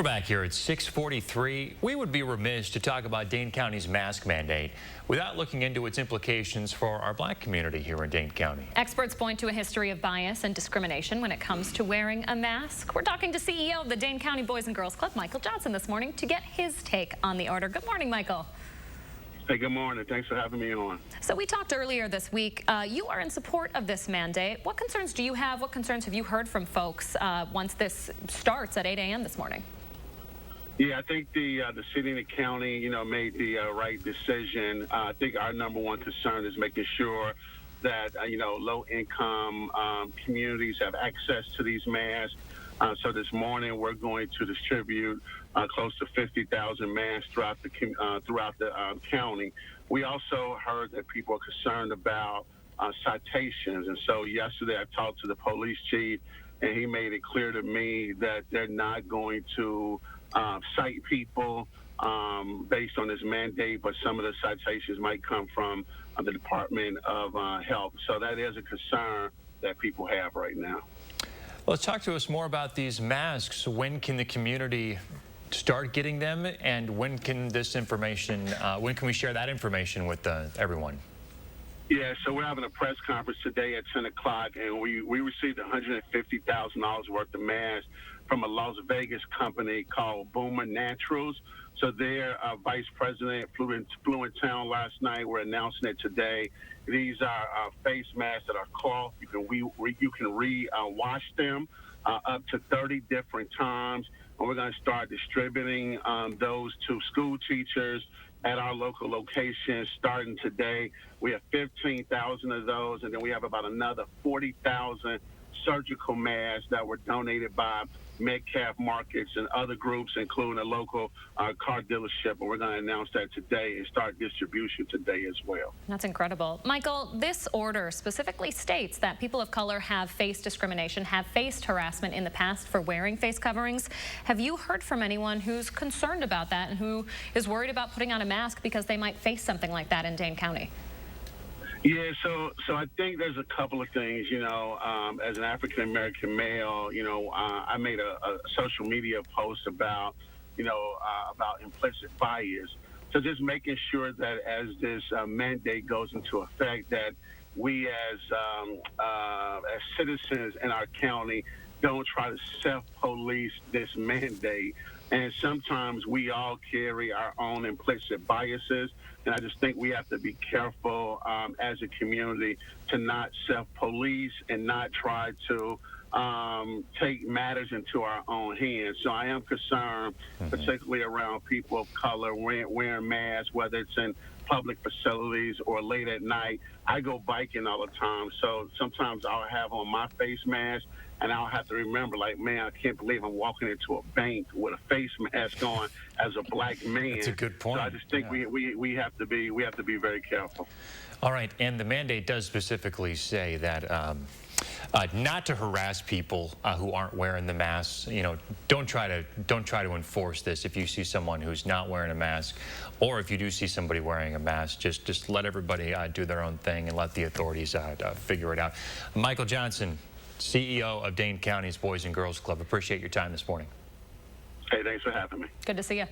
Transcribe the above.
We're back here at 6:43. We would be remiss to talk about Dane County's mask mandate without looking into its implications for our black community here in Dane County. Experts point to a history of bias and discrimination when it comes to wearing a mask. We're talking to CEO of the Dane County Boys and Girls Club, Michael Johnson, this morning to get his take on the order. Good morning, Michael. Hey, good morning. Thanks for having me on. So we talked earlier this week. You are in support of this mandate. What concerns do you have? What concerns have you heard from folks once this starts at 8 a.m. this morning? Yeah, I think the city and the county, made the right decision. I think our number one concern is making sure that, low-income communities have access to these masks. So this morning we're going to distribute close to 50,000 masks throughout the county. We also heard that people are concerned about citations, and so yesterday I talked to the police chief, and he made it clear to me that they're not going to cite people based on this mandate, but some of the citations might come from the Department of Health. So that is a concern that people have right now. Let's talk to us more about these masks. When can the community start getting them, and when can this information, when can we share that information with everyone? Yeah, so we're having a press conference today at 10 o'clock, and we received $150,000 worth of masks from a Las Vegas company called Boomer Naturals. So their vice president flew in town last night. We're announcing it today. These are face masks that are cloth. You can wash them up to 30 different times. And we're going to start distributing those to school teachers at our local locations starting today. We have 15,000 of those, and then we have about another 40,000 surgical masks that were donated by Metcalf Markets and other groups, including a local car dealership. And we're going to announce that today and start distribution today as well. That's incredible. Michael, this order specifically states that people of color have faced discrimination, have faced harassment in the past for wearing face coverings. Have you heard from anyone who's concerned about that and who is worried about putting on a mask because they might face something like that in Dane County? Yeah, so I think there's a couple of things, as an African-American male, I made a social media post about, about implicit bias. So just making sure that as this mandate goes into effect, that we as citizens in our county don't try to self-police this mandate. And sometimes we all carry our own implicit biases. And I just think we have to be careful as a community to not self-police and not try to take matters into our own hands. So I am concerned, particularly around people of color wearing masks, whether it's in public facilities or late at night. I go biking all the time, so sometimes I'll have on my face mask, and I'll have to remember, like, man, I can't believe I'm walking into a bank with a face mask on as a black man. That's a good point. So I just think we have to be very careful. All right, and the mandate does specifically say that not to harass people who aren't wearing the masks. Don't try to enforce this if you see someone who's not wearing a mask, or if you do see somebody wearing a mask, just let everybody do their own thing and let the authorities figure it out. Michael Johnson, CEO of Dane County's Boys and Girls Club, appreciate your time this morning. Hey, thanks for having me. Good to see you.